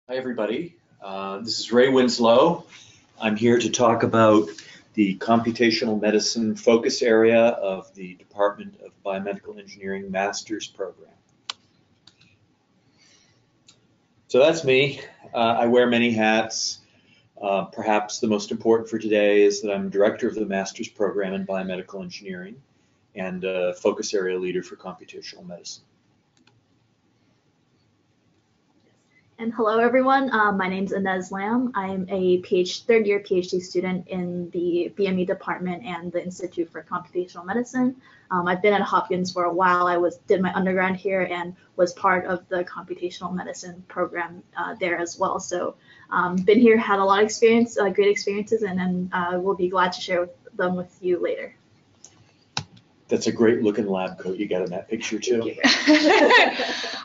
Hi, everybody. This is Ray Winslow. I'm here to talk about the computational medicine focus area of the Department of Biomedical Engineering Master's Program. So that's me. I wear many hats. Perhaps the most important for today is that I'm director of the Master's Program in Biomedical Engineering and focus area leader for computational medicine. And hello, everyone. My name is Inez Lam. I'm a third-year PhD student in the BME department and the Institute for Computational Medicine. I've been at Hopkins for a while. I did my undergrad here and was part of the computational medicine program there as well. So been here, had a lot of experience, great experiences, and then we'll be glad to share them with you later. That's a great looking lab coat you got in that picture too.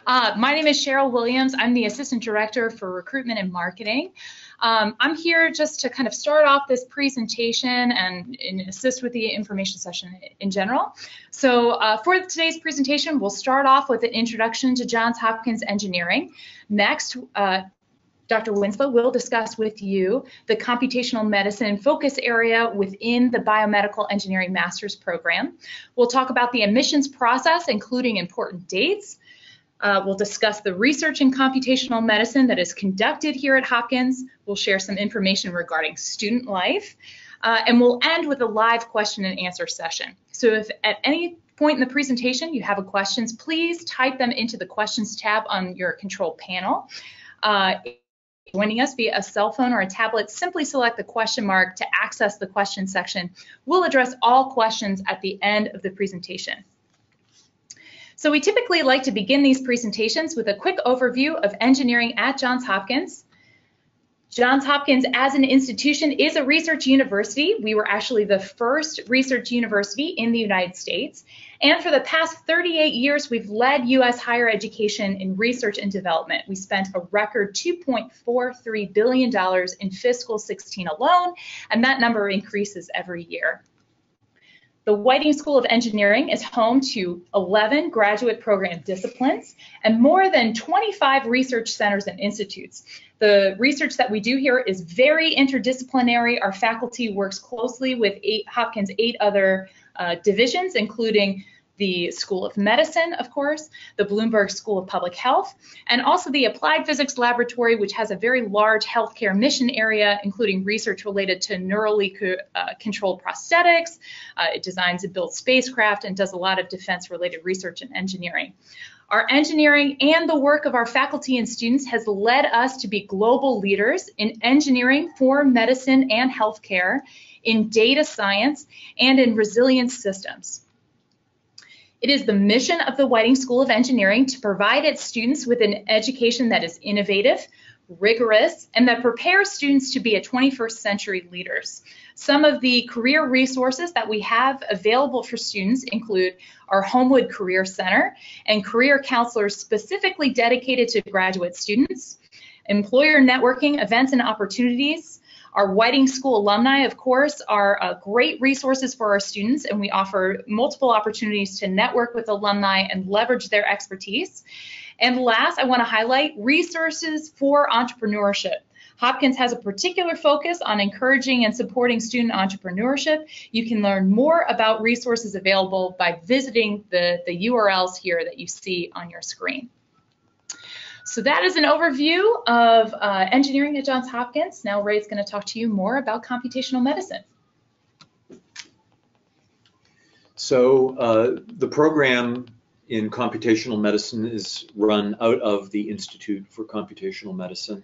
My name is Cheryl Williams. I'm the Assistant Director for Recruitment and Marketing. I'm here just to kind of start off this presentation and assist with the information session in general. So for today's presentation, we'll start off with an introduction to Johns Hopkins Engineering. Next, Dr. Winslow will discuss with you the computational medicine focus area within the Biomedical Engineering Master's Program. We'll talk about the admissions process, including important dates. We'll discuss the research in computational medicine that is conducted here at Hopkins. We'll share some information regarding student life. And we'll end with a live question and answer session. So if at any point in the presentation you have questions, please type them into the questions tab on your control panel. Joining us via a cell phone or a tablet, simply select the question mark to access the question section. We'll address all questions at the end of the presentation. So we typically like to begin these presentations with a quick overview of engineering at Johns Hopkins. Johns Hopkins as an institution is a research university. We were actually the first research university in the United States. And for the past 38 years, we've led U.S. higher education in research and development. We spent a record $2.43 billion in fiscal 16 alone, and that number increases every year. The Whiting School of Engineering is home to 11 graduate program disciplines and more than 25 research centers and institutes. The research that we do here is very interdisciplinary. Our faculty works closely with Hopkins' 8 other divisions, including the School of Medicine, of course, the Bloomberg School of Public Health, and also the Applied Physics Laboratory, which has a very large healthcare mission area, including research related to neurally controlled prosthetics. It designs and builds spacecraft and does a lot of defense-related research and engineering. Our engineering and the work of our faculty and students has led us to be global leaders in engineering for medicine and healthcare, in data science, and in resilience systems. It is the mission of the Whiting School of Engineering to provide its students with an education that is innovative, rigorous, and that prepares students to be 21st century leaders. Some of the career resources that we have available for students include our Homewood Career Center and career counselors specifically dedicated to graduate students, employer networking events and opportunities. Our Whiting School alumni, of course, are great resources for our students, and we offer multiple opportunities to network with alumni and leverage their expertise. And last, I want to highlight resources for entrepreneurship. Hopkins has a particular focus on encouraging and supporting student entrepreneurship. You can learn more about resources available by visiting the URLs here that you see on your screen. So that is an overview of engineering at Johns Hopkins. Now Ray's going to talk to you more about computational medicine. So the program in computational medicine is run out of the Institute for Computational Medicine.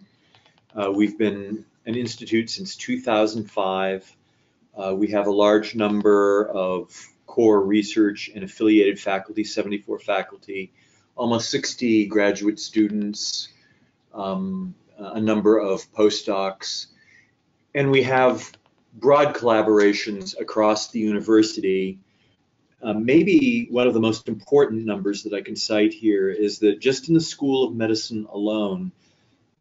We've been an institute since 2005. We have a large number of core research and affiliated faculty, 74 faculty, almost 60 graduate students, a number of postdocs, and we have broad collaborations across the university. Maybe one of the most important numbers that I can cite here is that just in the School of Medicine alone,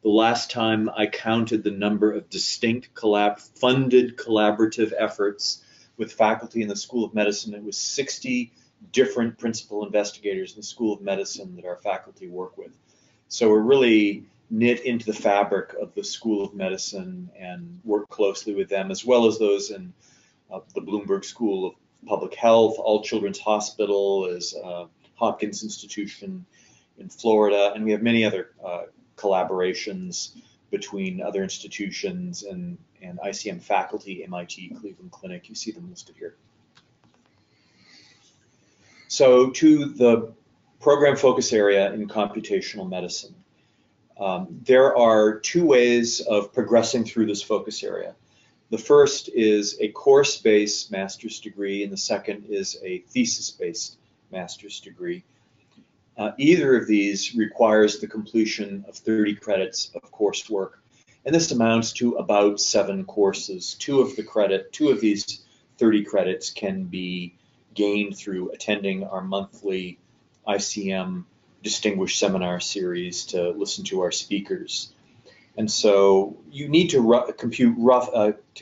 the last time I counted the number of distinct funded collaborative efforts with faculty in the School of Medicine, it was 60 different principal investigators in the School of Medicine that our faculty work with. So we're really knit into the fabric of the School of Medicine and work closely with them, as well as those in the Bloomberg School of Public Health, All Children's Hospital is Hopkins institution in Florida, and we have many other collaborations between other institutions and ICM faculty, MIT, Cleveland Clinic. You see them listed here. So to the program focus area in computational medicine. There are two ways of progressing through this focus area. The first is a course-based master's degree, and the second is a thesis-based master's degree. Either of these requires the completion of 30 credits of coursework, and this amounts to about 7 courses. Two of these 30 credits can be gained through attending our monthly ICM Distinguished Seminar Series to listen to our speakers. And so you need to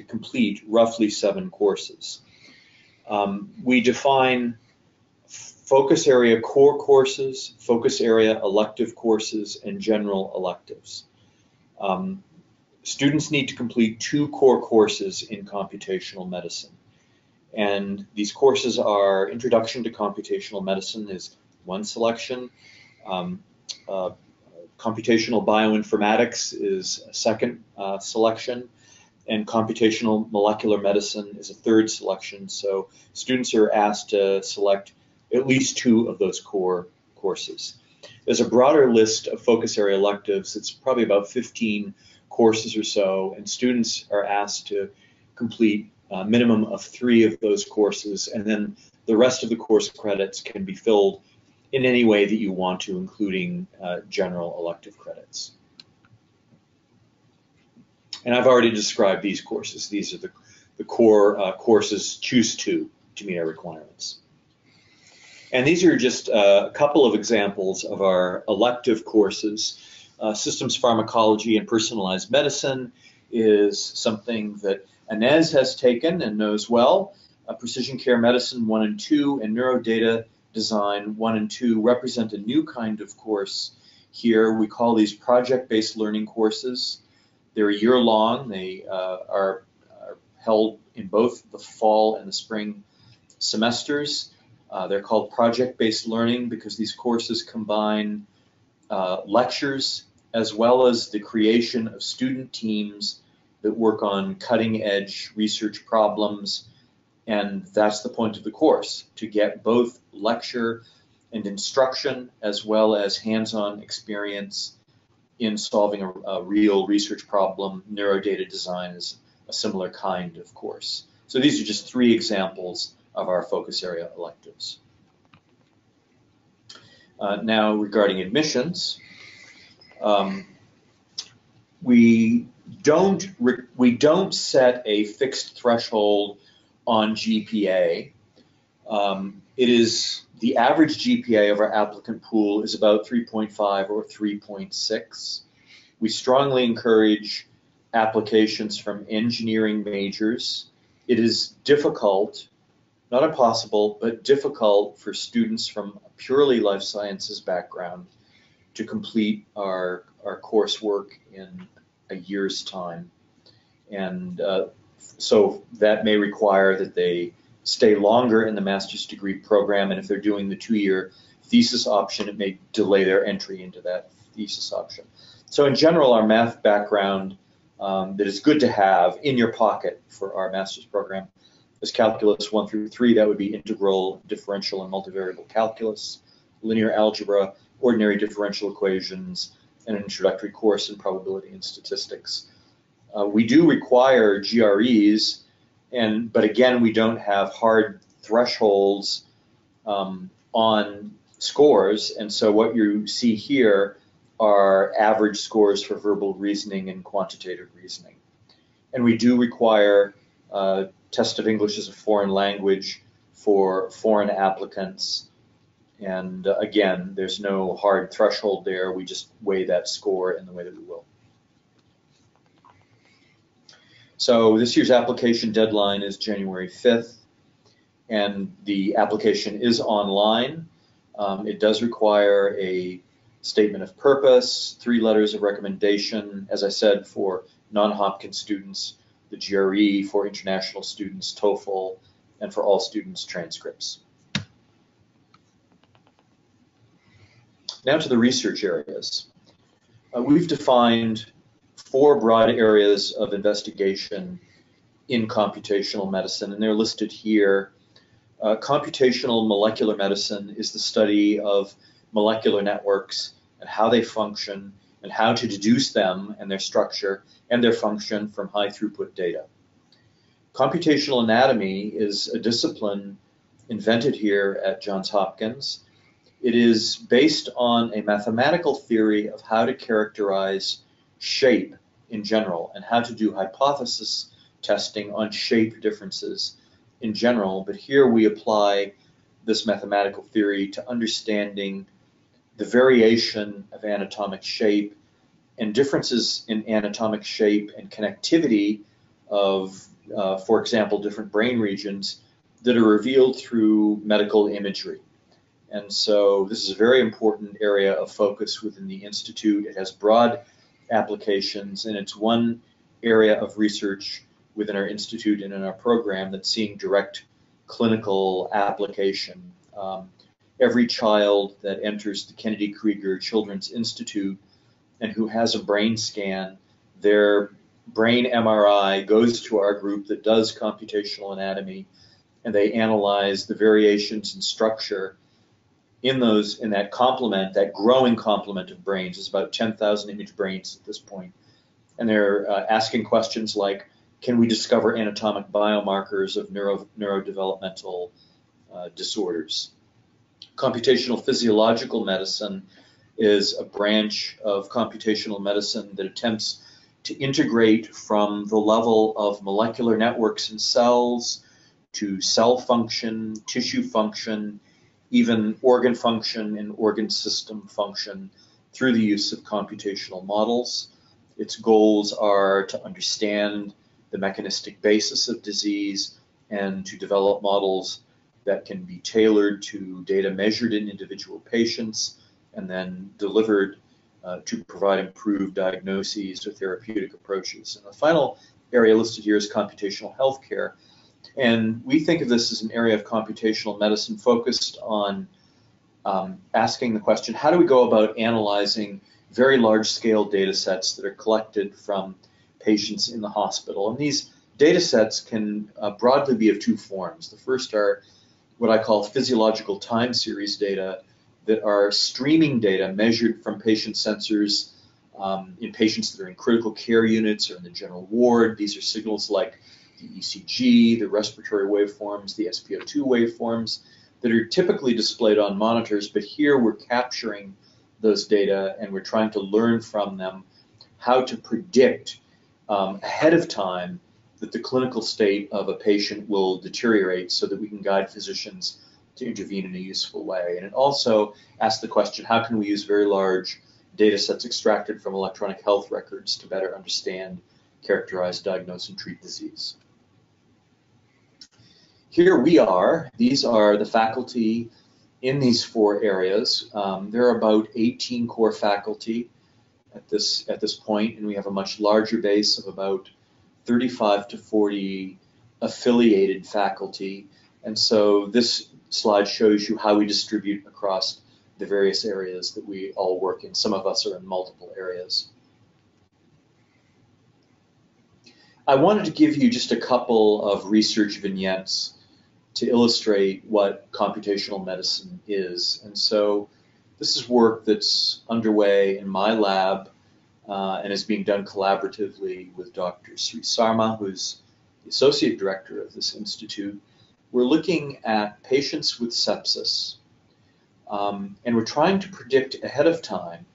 complete roughly 7 courses. We define focus area core courses, focus area elective courses, and general electives. Students need to complete 2 core courses in computational medicine. And these courses are Introduction to Computational Medicine is one selection. Computational Bioinformatics is a second selection, and Computational Molecular Medicine is a third selection. So students are asked to select at least 2 of those core courses. There's a broader list of focus area electives. It's probably about 15 courses or so, and students are asked to complete a minimum of 3 of those courses, and then the rest of the course credits can be filled in any way that you want to, including general elective credits. And I've already described these courses. These are the core courses, choose 2 to meet our requirements. And these are just a couple of examples of our elective courses. Systems Pharmacology and Personalized Medicine is something that Inez has taken and knows well. Precision Care Medicine 1 and 2 and Neurodata Design 1 and 2 represent a new kind of course here. We call these project-based learning courses. They're a year long. They are held in both the fall and the spring semesters. They're called project-based learning because these courses combine lectures as well as the creation of student teams that work on cutting-edge research problems. And that's the point of the course, to get both lecture and instruction as well as hands-on experience in solving a real research problem. Neurodata design is a similar kind of course. So these are just 3 examples of our focus area electives. Now regarding admissions, we don't set a fixed threshold on GPA. It is the average GPA of our applicant pool is about 3.5 or 3.6. We strongly encourage applications from engineering majors. It is difficult, not impossible, but difficult for students from a purely life sciences background to complete our coursework in a year's time. And so that may require that they stay longer in the master's degree program, and if they're doing the 2-year thesis option, it may delay their entry into that thesis option. So in general, our math background that is good to have in your pocket for our master's program is calculus 1 through 3. That would be integral, differential, and multivariable calculus, linear algebra, ordinary differential equations, and an introductory course in probability and statistics. We do require GREs, but again, we don't have hard thresholds on scores, and so what you see here are average scores for verbal reasoning and quantitative reasoning. And we do require test of English as a foreign language for foreign applicants. And again, there's no hard threshold there. We just weigh that score in the way that we will. So this year's application deadline is January 5th, and the application is online. It does require a statement of purpose, 3 letters of recommendation, as I said, for non-Hopkins students, the GRE, for international students, TOEFL, and for all students, transcripts. Now to the research areas. We've defined 4 broad areas of investigation in computational medicine, and they're listed here. Computational molecular medicine is the study of molecular networks and how they function and how to deduce them and their structure and their function from high throughput data. Computational anatomy is a discipline invented here at Johns Hopkins. It is based on a mathematical theory of how to characterize shape in general and how to do hypothesis testing on shape differences in general. But here we apply this mathematical theory to understanding the variation of anatomic shape and differences in anatomic shape and connectivity of, for example, different brain regions that are revealed through medical imagery. And so this is a very important area of focus within the Institute. It has broad applications, and it's one area of research within our Institute and in our program that's seeing direct clinical application. Every child that enters the Kennedy Krieger Children's Institute and who has a brain scan, their brain MRI goes to our group that does computational anatomy, and they analyze the variations in structure in that complement, that growing complement of brains. It's about 10,000 image brains at this point. And they're asking questions like, can we discover anatomic biomarkers of neurodevelopmental disorders? Computational physiological medicine is a branch of computational medicine that attempts to integrate from the level of molecular networks in cells to cell function, tissue function, even organ function and organ system function through the use of computational models. Its goals are to understand the mechanistic basis of disease and to develop models that can be tailored to data measured in individual patients and then delivered to provide improved diagnoses or therapeutic approaches. And the final area listed here is computational healthcare. And we think of this as an area of computational medicine focused on asking the question, how do we go about analyzing very large-scale data sets that are collected from patients in the hospital? And these data sets can broadly be of 2 forms. The first are what I call physiological time series data that are streaming data measured from patient sensors in patients that are in critical care units or in the general ward. These are signals like the ECG, the respiratory waveforms, the SpO2 waveforms that are typically displayed on monitors, but here we're capturing those data and we're trying to learn from them how to predict ahead of time that the clinical state of a patient will deteriorate so that we can guide physicians to intervene in a useful way. And it also asks the question, how can we use very large data sets extracted from electronic health records to better understand, characterize, diagnose, and treat disease? Here we are. These are the faculty in these 4 areas. There are about 18 core faculty at this point, and we have a much larger base of about 35 to 40 affiliated faculty. And so this slide shows you how we distribute across the various areas that we all work in. Some of us are in multiple areas. I wanted to give you just a couple of research vignettes to illustrate what computational medicine is. And so this is work that's underway in my lab and is being done collaboratively with Dr. Sri Sarma, who's the associate director of this institute. We're looking at patients with sepsis, and we're trying to predict ahead of time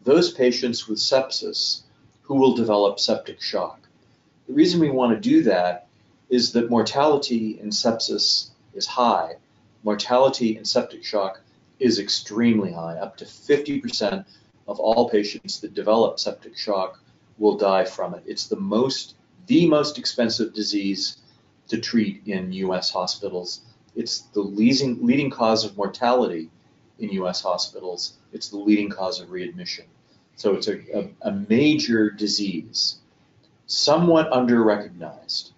those patients with sepsis who will develop septic shock. The reason we want to do that is that mortality in sepsis is high. Mortality in septic shock is extremely high. Up to 50% of all patients that develop septic shock will die from it. It's the most expensive disease to treat in US hospitals. It's the leading cause of mortality in US hospitals. It's the leading cause of readmission. So it's a major disease, somewhat under-recognized.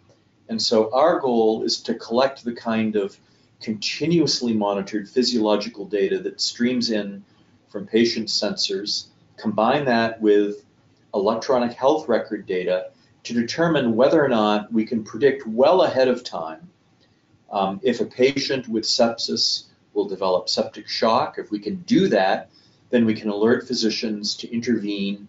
And so our goal is to collect the kind of continuously monitored physiological data that streams in from patient sensors, combine that with electronic health record data to determine whether or not we can predict well ahead of time if a patient with sepsis will develop septic shock. If we can do that, then we can alert physicians to intervene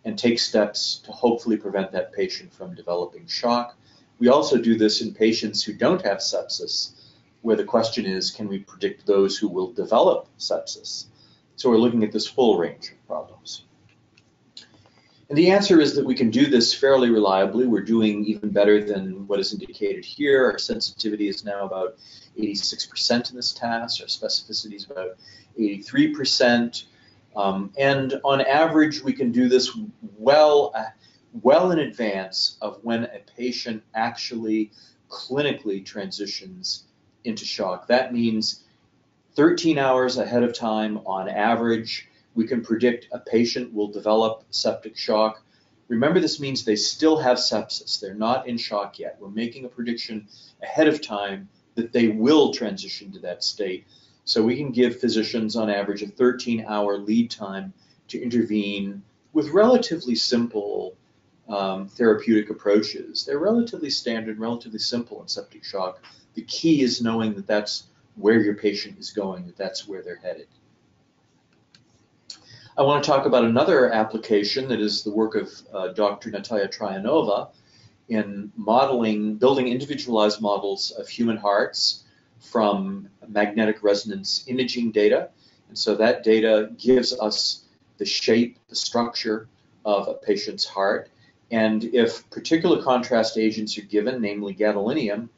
and take steps to hopefully prevent that patient from developing shock. We also do this in patients who don't have sepsis, where the question is, can we predict those who will develop sepsis? So we're looking at this full range of problems. And the answer is that we can do this fairly reliably. We're doing even better than what is indicated here. Our sensitivity is now about 86% in this task. Our specificity is about 83%. And on average, we can do this well in advance of when a patient actually clinically transitions into shock. That means 13 hours ahead of time on average, we can predict a patient will develop septic shock. Remember, this means they still have sepsis. They're not in shock yet. We're making a prediction ahead of time that they will transition to that state. So we can give physicians on average a 13-hour lead time to intervene with relatively simple therapeutic approaches. They're relatively standard, relatively simple in septic shock. The key is knowing that that's where your patient is going, that that's where they're headed. I want to talk about another application that is the work of Dr. Natalia Trajanova in building individualized models of human hearts from magnetic resonance imaging data. And so that data gives us the shape, the structure of a patient's heart. And if particular contrast agents are given, namely gadolinium,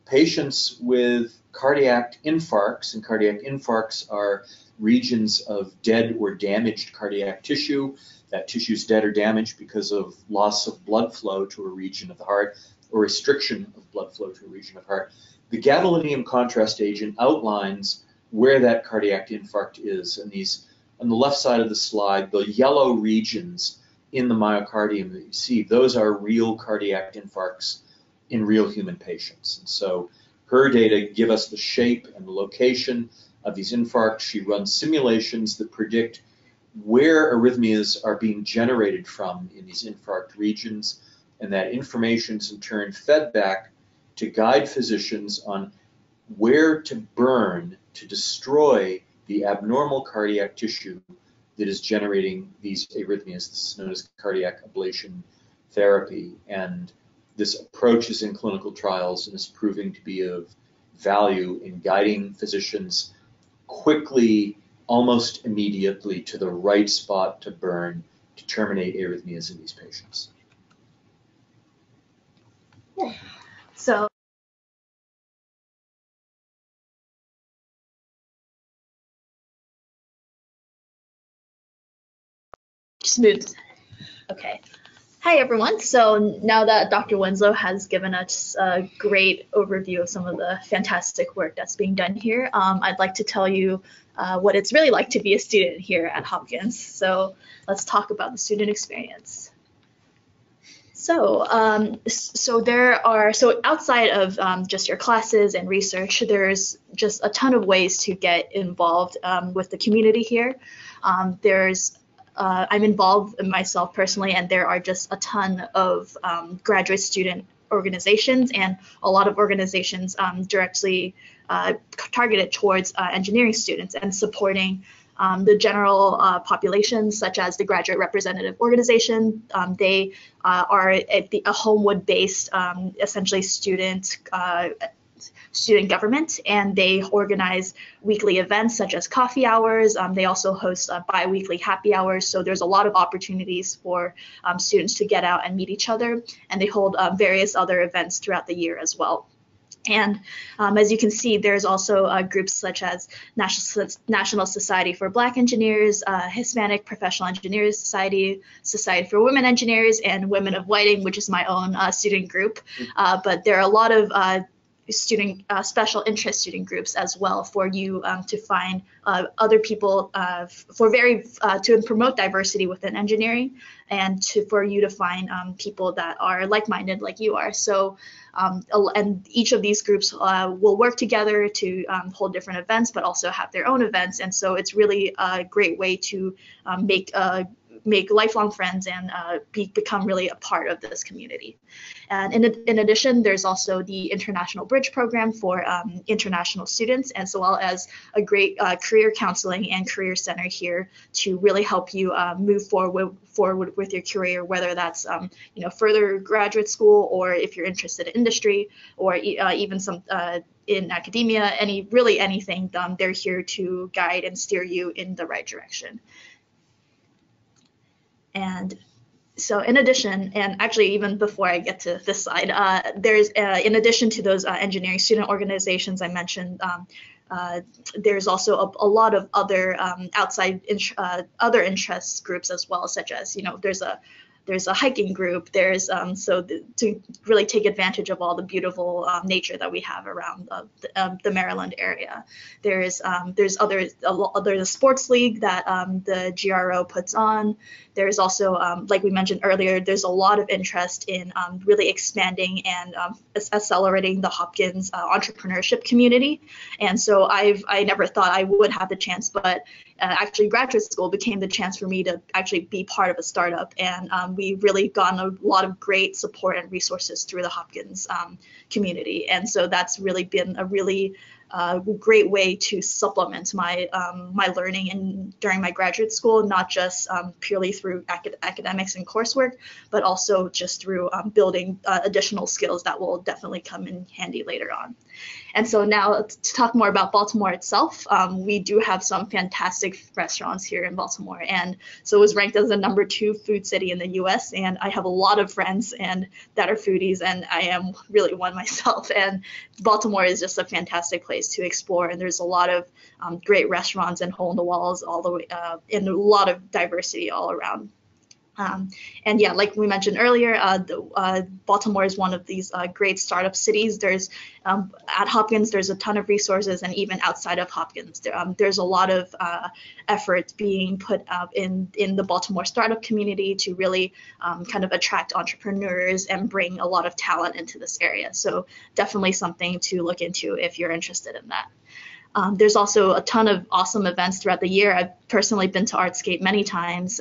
patients with cardiac infarcts, and cardiac infarcts are regions of dead or damaged cardiac tissue. That tissue is dead or damaged because of loss of blood flow to a region of the heart or restriction of blood flow to a region of the heart. The gadolinium contrast agent outlines where that cardiac infarct is. And these, on the left side of the slide, the yellow regions in the myocardium that you see, those are real cardiac infarcts in real human patients. And so her data give us the shape and the location of these infarcts. She runs simulations that predict where arrhythmias are being generated from in these infarct regions, and that information is in turn fed back to guide physicians on where to burn to destroy the abnormal cardiac tissue that is generating these arrhythmias. This is known as cardiac ablation therapy, and this approach is in clinical trials and is proving to be of value in guiding physicians quickly, almost immediately, to the right spot to burn to terminate arrhythmias in these patients. So smooth. Okay. Hi, everyone. So now that Dr. Winslow has given us a great overview of some of the fantastic work that's being done here, I'd like to tell you what it's really like to be a student here at Hopkins. So let's talk about the student experience. So outside of just your classes and research, there's just a ton of ways to get involved with the community here. I'm involved myself personally, and there are just a ton of graduate student organizations and a lot of organizations directly targeted towards engineering students and supporting the general population, such as the Graduate Representative Organization. They are a Homewood-based, essentially student government, and they organize weekly events such as coffee hours. They also host bi-weekly happy hours, so there's a lot of opportunities for students to get out and meet each other, and they hold various other events throughout the year as well. And as you can see, there's also groups such as National Society for Black Engineers, Hispanic Professional Engineers Society, Society for Women Engineers, and Women of Whiting, which is my own student group. But there are a lot of special interest student groups as well for you to find other people to promote diversity within engineering, and for you to find people that are like-minded like you are. So and each of these groups will work together to hold different events, but also have their own events. And so it's really a great way to make lifelong friends and become really a part of this community. And in addition, there's also the International Bridge Program for international students, as well as a great career counseling and career center here to really help you move forward with your career, whether that's further graduate school, or if you're interested in industry, or even some in academia, anything. They're here to guide and steer you in the right direction. And so in addition, and actually even before I get to this slide, there's in addition to those engineering student organizations I mentioned, there's also a lot of other other interest groups as well, such as, there's a hiking group. There's to really take advantage of all the beautiful nature that we have around the Maryland area. There's a sports league that the GRO puts on. There's also, like we mentioned earlier, there's a lot of interest in really expanding and accelerating the Hopkins entrepreneurship community. And so I never thought I would have the chance, but actually graduate school became the chance for me to actually be part of a startup. And we really gotten a lot of great support and resources through the Hopkins community. And so that's really been a really great way to supplement my my learning during my graduate school, not just purely through academics and coursework, but also just through building additional skills that will definitely come in handy later on. And so now to talk more about Baltimore itself, we do have some fantastic restaurants here in Baltimore. And so it was ranked as the #2 food city in the US. And I have a lot of friends that are foodies, and I am really one myself. And Baltimore is just a fantastic place to explore. And there's a lot of great restaurants and hole in the walls all the way, and a lot of diversity all around. And yeah, like we mentioned earlier, Baltimore is one of these great startup cities. There's at Hopkins, there's a ton of resources, and even outside of Hopkins, there's a lot of effort being put out in the Baltimore startup community to really kind of attract entrepreneurs and bring a lot of talent into this area. So definitely something to look into if you're interested in that. There's also a ton of awesome events throughout the year. I've personally been to Artscape many times.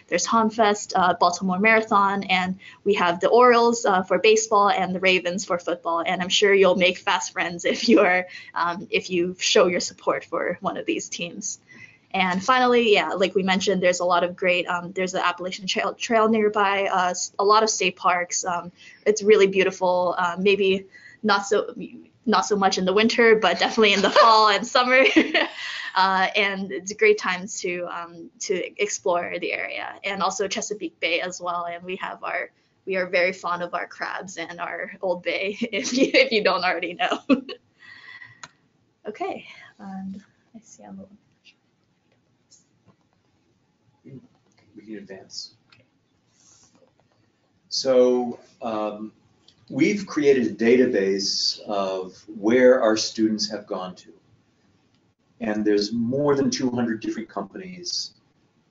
There's Hanfest, Baltimore Marathon, and we have the Orioles for baseball and the Ravens for football. And I'm sure you'll make fast friends if you show your support for one of these teams. And finally, yeah, like we mentioned, there's a lot of great, there's the Appalachian Trail nearby, a lot of state parks. It's really beautiful, maybe not so much in the winter, but definitely in the fall and summer. And it's a great time to explore the area, and also Chesapeake Bay as well. And we are very fond of our crabs and our Old Bay, if you don't already know. Okay, and I see I'm a little. We can advance. So we've created a database of where our students have gone to. And there's more than 200 different companies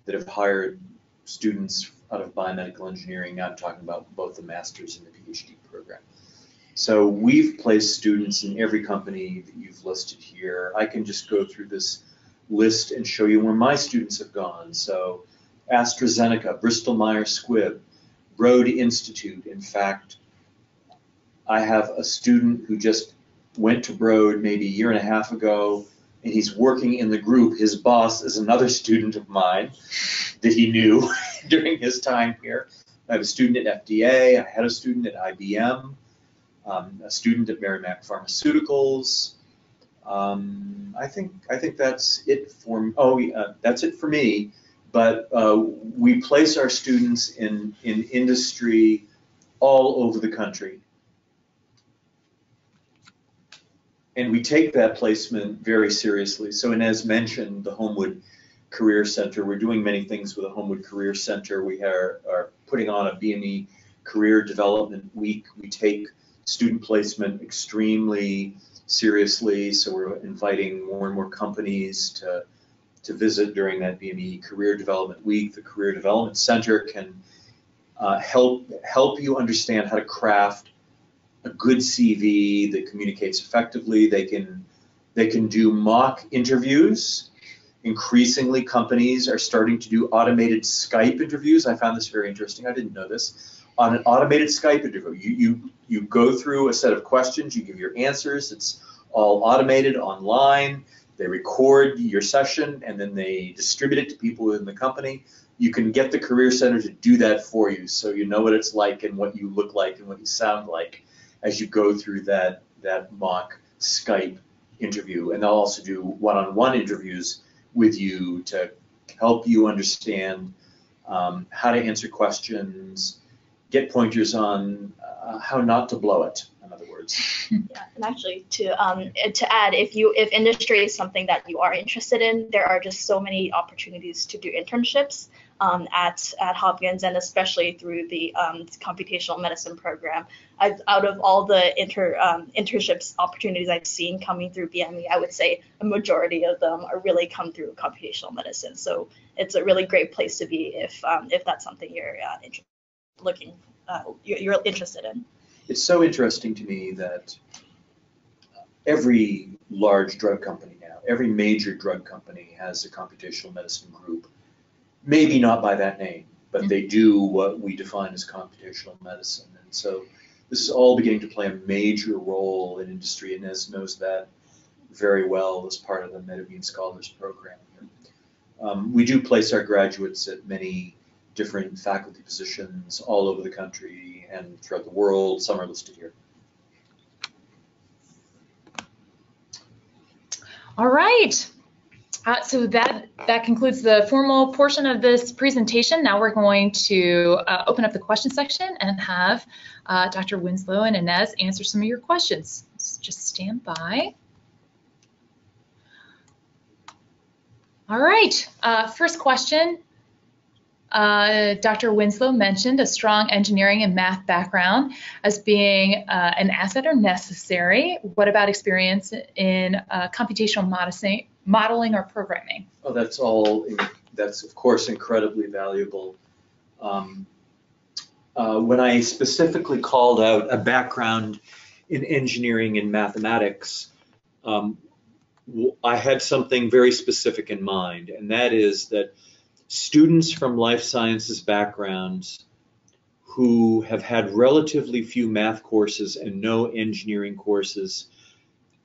that have hired students out of biomedical engineering. I'm talking about both the master's and the PhD program. So we've placed students in every company that you've listed here. I can just go through this list and show you where my students have gone. So AstraZeneca, Bristol Myers Squibb, Broad Institute. In fact, I have a student who just went to Broad maybe a year and a half ago, and he's working in the group. His boss is another student of mine that he knew during his time here. I have a student at FDA. I had a student at IBM, a student at Merrimack Pharmaceuticals. I think that's it for. That's it for me. But we place our students in industry all over the country. And we take that placement very seriously. So Inez mentioned the Homewood Career Center. We're doing many things with the Homewood Career Center. We are putting on a BME Career Development Week. We take student placement extremely seriously, so we're inviting more and more companies to visit during that BME Career Development Week. The Career Development Center can help you understand how to craft a good CV that communicates effectively. They can do mock interviews. Increasingly, companies are starting to do automated Skype interviews. I found this very interesting. I didn't know this. On an automated Skype interview, you go through a set of questions, you give your answers. It's all automated online. They record your session and then they distribute it to people within the company. You can get the Career Center to do that for you, so you know what it's like and what you look like and what you sound like as you go through that mock Skype interview. And they'll also do one-on-one interviews with you to help you understand how to answer questions, get pointers on how not to blow it, in other words. Yeah, and actually to add, if industry is something that you are interested in, there are just so many opportunities to do internships at Hopkins, and especially through the computational medicine program. Out of all the internships opportunities I've seen coming through BME, I would say a majority of them are really come through computational medicine. So it's a really great place to be if that's something you're you're interested in. It's so interesting to me that every large drug company now, every major drug company has a computational medicine group. Maybe not by that name, but they do what we define as computational medicine. And so this is all beginning to play a major role in industry, and Inez knows that very well as part of the MedImmune Scholars Program here. We do place our graduates at many different faculty positions all over the country and throughout the world. Some are listed here. All right. So that concludes the formal portion of this presentation. Now we're going to open up the question section and have Dr. Winslow and Inez answer some of your questions. So just stand by. All right. First question. Dr. Winslow mentioned a strong engineering and math background as being an asset or necessary. What about experience in computational modeling or programming? Oh, that's of course incredibly valuable. When I specifically called out a background in engineering and mathematics, I had something very specific in mind, and that is that students from life sciences backgrounds who have had relatively few math courses and no engineering courses,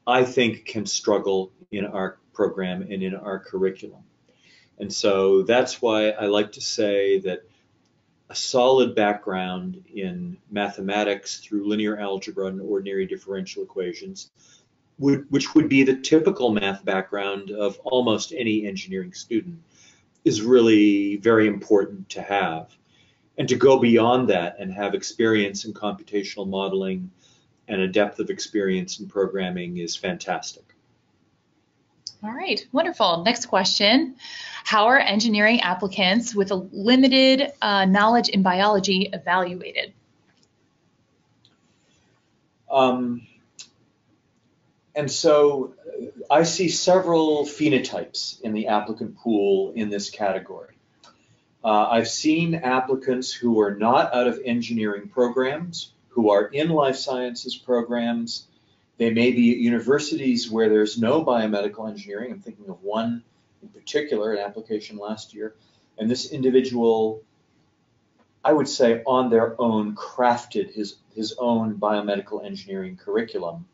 I think can struggle in our program and in our curriculum. And so that's why I like to say that a solid background in mathematics through linear algebra and ordinary differential equations, which would be the typical math background of almost any engineering student, is really very important to have. And to go beyond that and have experience in computational modeling and a depth of experience in programming is fantastic. All right, wonderful. Next question. How are engineering applicants with a limited knowledge in biology evaluated? And so I see several phenotypes in the applicant pool in this category. I've seen applicants who are not out of engineering programs, who are in life sciences programs. They may be at universities where there's no biomedical engineering. I'm thinking of one in particular, an application last year. And this individual, I would say on their own, crafted his own biomedical engineering curriculum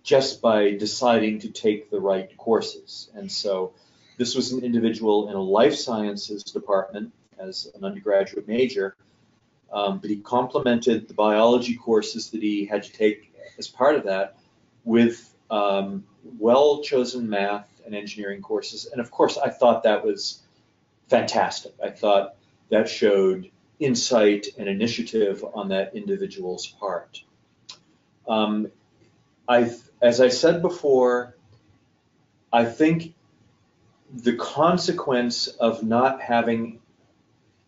just by deciding to take the right courses. And so this was an individual in a life sciences department as an undergraduate major, but he complemented the biology courses that he had to take as part of that with well-chosen math and engineering courses. And of course, I thought that was fantastic. I thought that showed insight and initiative on that individual's part. As I said before, I think the consequence of not having,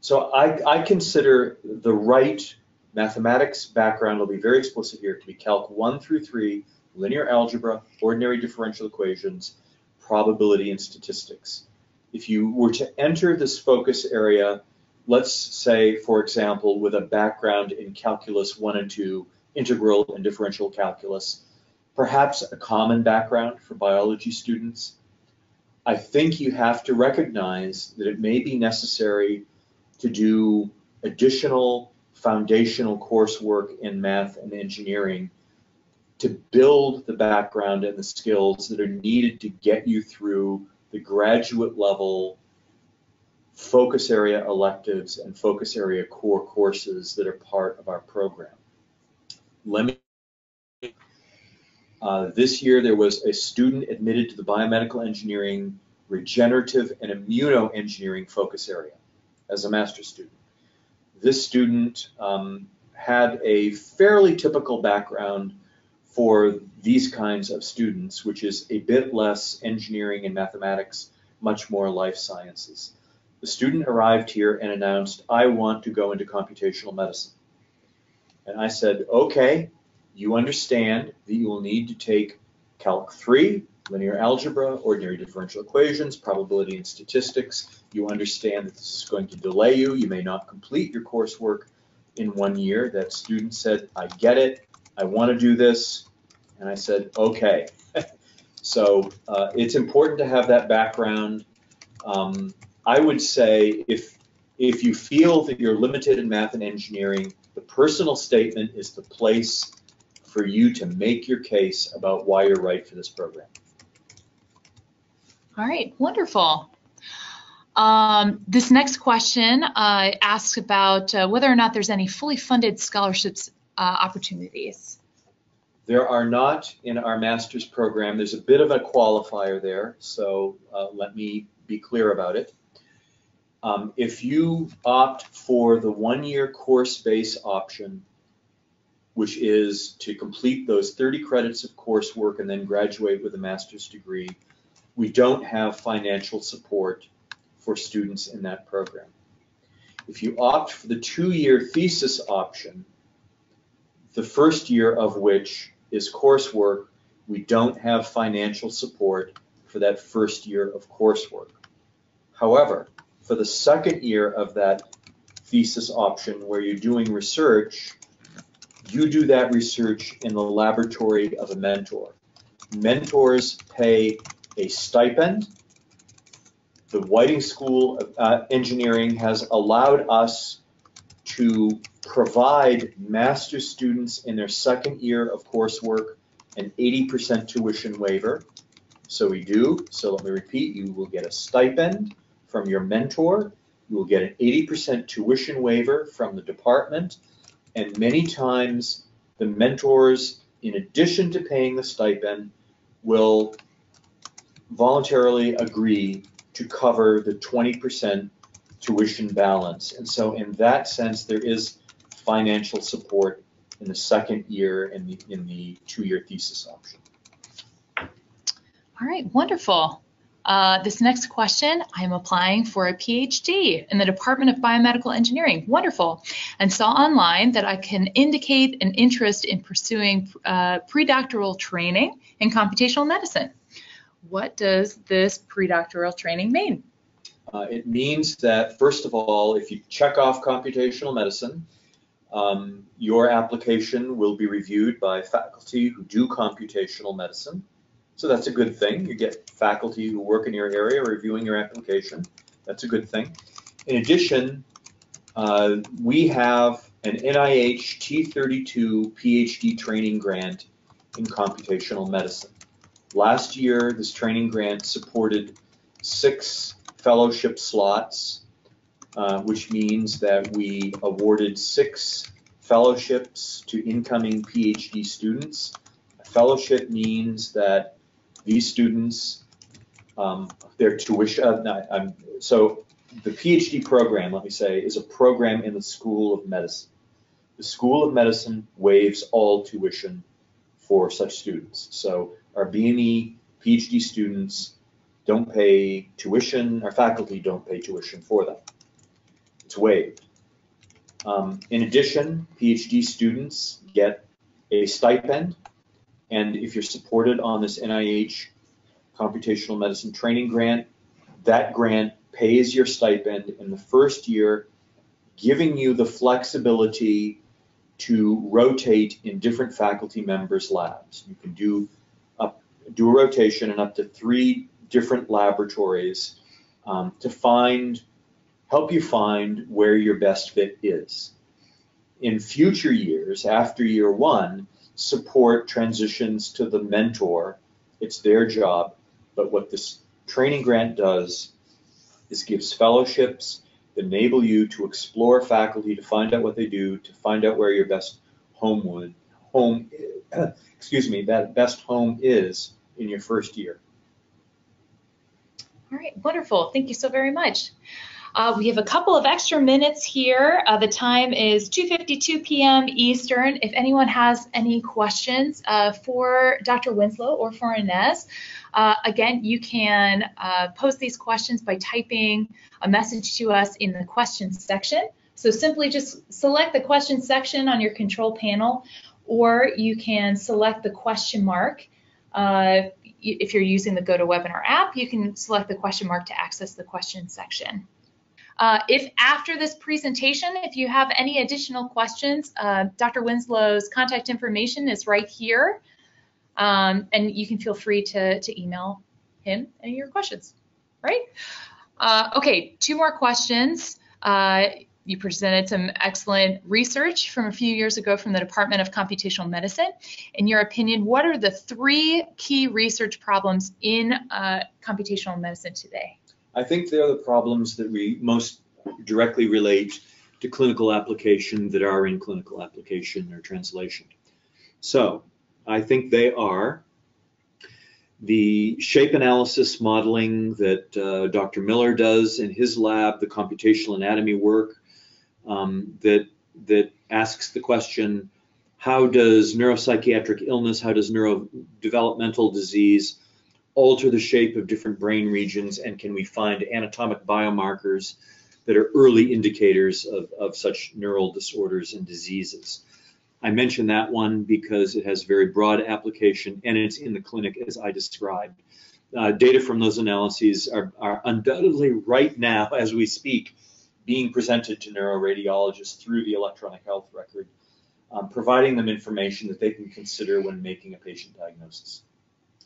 so I consider the right Mathematics background will be very explicit here. It can be Calc 1 through 3, linear algebra, ordinary differential equations, probability, and statistics. If you were to enter this focus area, let's say, for example, with a background in Calculus 1 and 2, integral and differential calculus, perhaps a common background for biology students, I think you have to recognize that it may be necessary to do additional foundational coursework in math and engineering to build the background and the skills that are needed to get you through the graduate level focus area electives and focus area core courses that are part of our program. This year there was a student admitted to the biomedical engineering, regenerative, and immunoengineering focus area as a master's student. This student had a fairly typical background for these kinds of students, which is a bit less engineering and mathematics, much more life sciences. The student arrived here and announced, "I want to go into computational medicine." And I said, "Okay, you understand that you will need to take Calc 3, linear algebra, ordinary differential equations, probability and statistics. You understand that this is going to delay you. You may not complete your coursework in 1 year." That student said, "I get it. I want to do this." And I said, "Okay." So it's important to have that background. I would say if you feel that you're limited in math and engineering, the personal statement is the place for you to make your case about why you're right for this program. All right, wonderful. This next question asks about whether or not there's any fully funded scholarships opportunities. There are not in our master's program. There's a bit of a qualifier there, so let me be clear about it. If you opt for the 1-year course-based option, which is to complete those 30 credits of coursework and then graduate with a master's degree, we don't have financial support for students in that program. If you opt for the 2-year thesis option, the first year of which is coursework, we don't have financial support for that first year of coursework. However, for the second year of that thesis option where you're doing research, you do that research in the laboratory of a mentor. Mentors pay a stipend. The Whiting School of Engineering has allowed us to provide master's students in their second year of coursework an 80% tuition waiver. So we do. So let me repeat, you will get a stipend from your mentor. You will get an 80% tuition waiver from the department. And many times the mentors, in addition to paying the stipend, will voluntarily agree to cover the 20% tuition balance. And so in that sense, there is financial support in the second year in the 2-year thesis option. All right, wonderful. This next question, I'm applying for a PhD in the Department of Biomedical Engineering. Wonderful. And saw online that I can indicate an interest in pursuing predoctoral training in computational medicine. What does this predoctoral training mean? It means that, first of all, if you check off computational medicine, your application will be reviewed by faculty who do computational medicine. So that's a good thing. You get faculty who work in your area reviewing your application. That's a good thing. In addition, we have an NIH T32 PhD training grant in computational medicine. Last year, this training grant supported 6 fellowship slots, which means that we awarded 6 fellowships to incoming PhD students. A fellowship means that these students, their tuition, so the PhD program, let me say, is a program in the School of Medicine. The School of Medicine waives all tuition for such students. So our BME PhD students don't pay tuition, our faculty don't pay tuition for them. It's waived. In addition, PhD students get a stipend, and if you're supported on this NIH Computational Medicine Training Grant, that grant pays your stipend in the first year, giving you the flexibility to rotate in different faculty members' labs. You can do a rotation in up to 3 different laboratories to help you find where your best fit is. In future years, after year 1, support transitions to the mentor. It's their job, but what this training grant does is gives fellowships that enable you to explore faculty, to find out what they do, to find out where your best that best home is in your first year. All right, wonderful. Thank you so very much. We have a couple of extra minutes here. The time is 2:52 p.m. Eastern. If anyone has any questions for Dr. Winslow or for Inez, again, you can post these questions by typing a message to us in the questions section. So simply just select the questions section on your control panel, or you can select the question mark. If you're using the GoToWebinar app, you can select the question mark to access the questions section. If after this presentation, if you have any additional questions, Dr. Winslow's contact information is right here, and you can feel free to email him any of your questions, right? Okay, 2 more questions. You presented some excellent research from a few years ago from the Department of Computational Medicine. In your opinion, what are the 3 key research problems in computational medicine today? I think they're the problems that we most directly relate to clinical application that are in clinical application or translation. So I think they are the shape analysis modeling that Dr. Miller does in his lab, the computational anatomy work that asks the question, how does neuropsychiatric illness, how does neurodevelopmental disease alter the shape of different brain regions, and can we find anatomic biomarkers that are early indicators of such neural disorders and diseases? I mention that one because it has very broad application and it's in the clinic as I described. Data from those analyses are undoubtedly right now, as we speak, being presented to neuroradiologists through the electronic health record, providing them information that they can consider when making a patient diagnosis.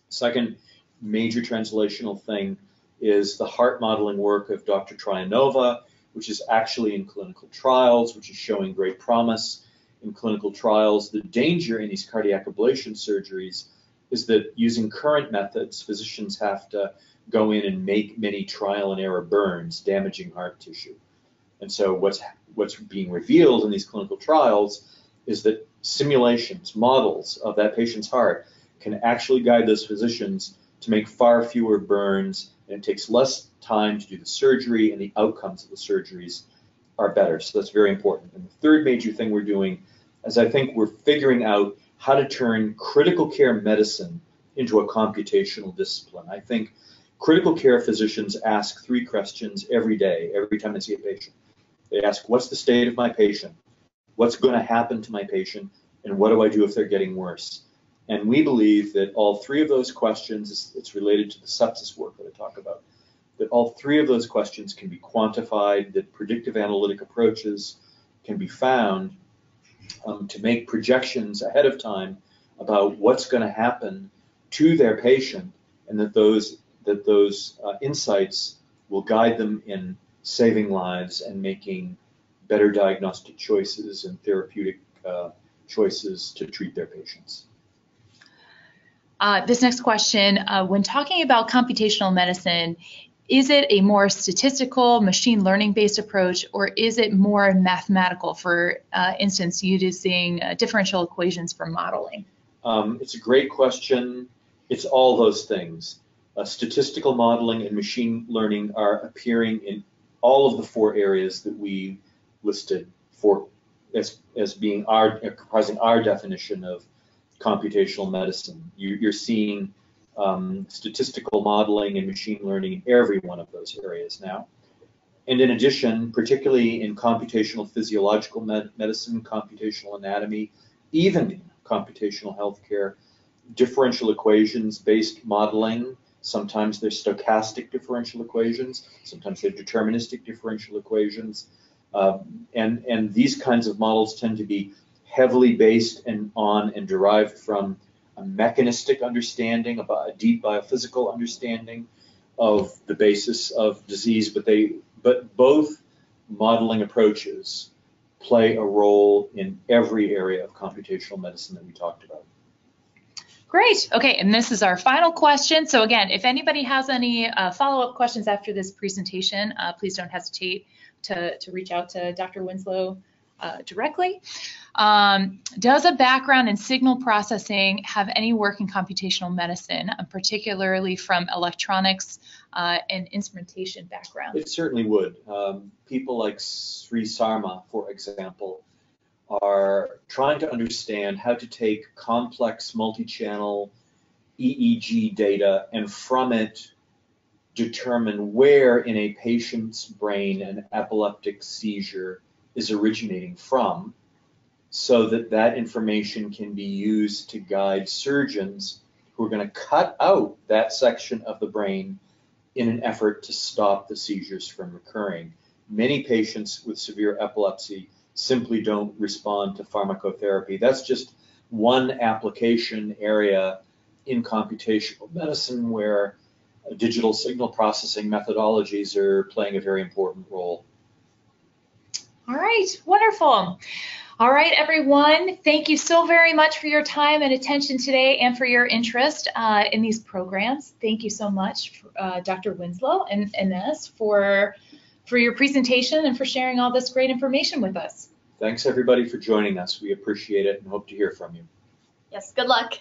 Second major translational thing is the heart modeling work of Dr. Trianova, which is actually in clinical trials, which is showing great promise in clinical trials. The danger in these cardiac ablation surgeries is that using current methods, physicians have to go in and make many trial and error burns, damaging heart tissue. And so what's being revealed in these clinical trials is that simulations, models of that patient's heart can actually guide those physicians to make far fewer burns, and it takes less time to do the surgery, and the outcomes of the surgeries are better. So that's very important. And the third major thing we're doing is I think we're figuring out how to turn critical care medicine into a computational discipline. I think critical care physicians ask 3 questions every day, every time they see a patient. They ask, what's the state of my patient? What's going to happen to my patient? And what do I do if they're getting worse? And we believe that all 3 of those questions, it's related to the sepsis work that I talk about, that all 3 of those questions can be quantified, that predictive analytic approaches can be found to make projections ahead of time about what's going to happen to their patient, and that those insights will guide them in saving lives and making better diagnostic choices and therapeutic choices to treat their patients. This next question, when talking about computational medicine, is it a more statistical, machine learning-based approach, or is it more mathematical, for instance, using differential equations for modeling? It's a great question. It's all those things. Statistical modeling and machine learning are appearing in all of the 4 areas that we listed for as being comprising our definition of computational medicine. You're seeing statistical modeling and machine learning in every one of those areas now. And in addition, particularly in computational physiological medicine, computational anatomy, even in computational healthcare, differential equations-based modeling, sometimes they're stochastic differential equations, sometimes they're deterministic differential equations, and these kinds of models tend to be heavily based on and derived from a mechanistic understanding, about a deep biophysical understanding of the basis of disease, but both modeling approaches play a role in every area of computational medicine that we talked about. Great. Okay, and this is our final question. So again, if anybody has any follow-up questions after this presentation, please don't hesitate to reach out to Dr. Winslow directly. Does a background in signal processing have any work in computational medicine, particularly from electronics and instrumentation background? It certainly would. People like Sri Sarma, for example, are trying to understand how to take complex multi-channel EEG data and from it determine where in a patient's brain an epileptic seizure is originating from, so that that information can be used to guide surgeons who are going to cut out that section of the brain in an effort to stop the seizures from recurring. Many patients with severe epilepsy simply don't respond to pharmacotherapy. That's just one application area in computational medicine where digital signal processing methodologies are playing a very important role. All right, wonderful. All right, everyone, thank you so very much for your time and attention today and for your interest in these programs. Thank you so much, Dr. Winslow and Inez, for your presentation and for sharing all this great information with us. Thanks, everybody, for joining us. We appreciate it and hope to hear from you. Yes, good luck.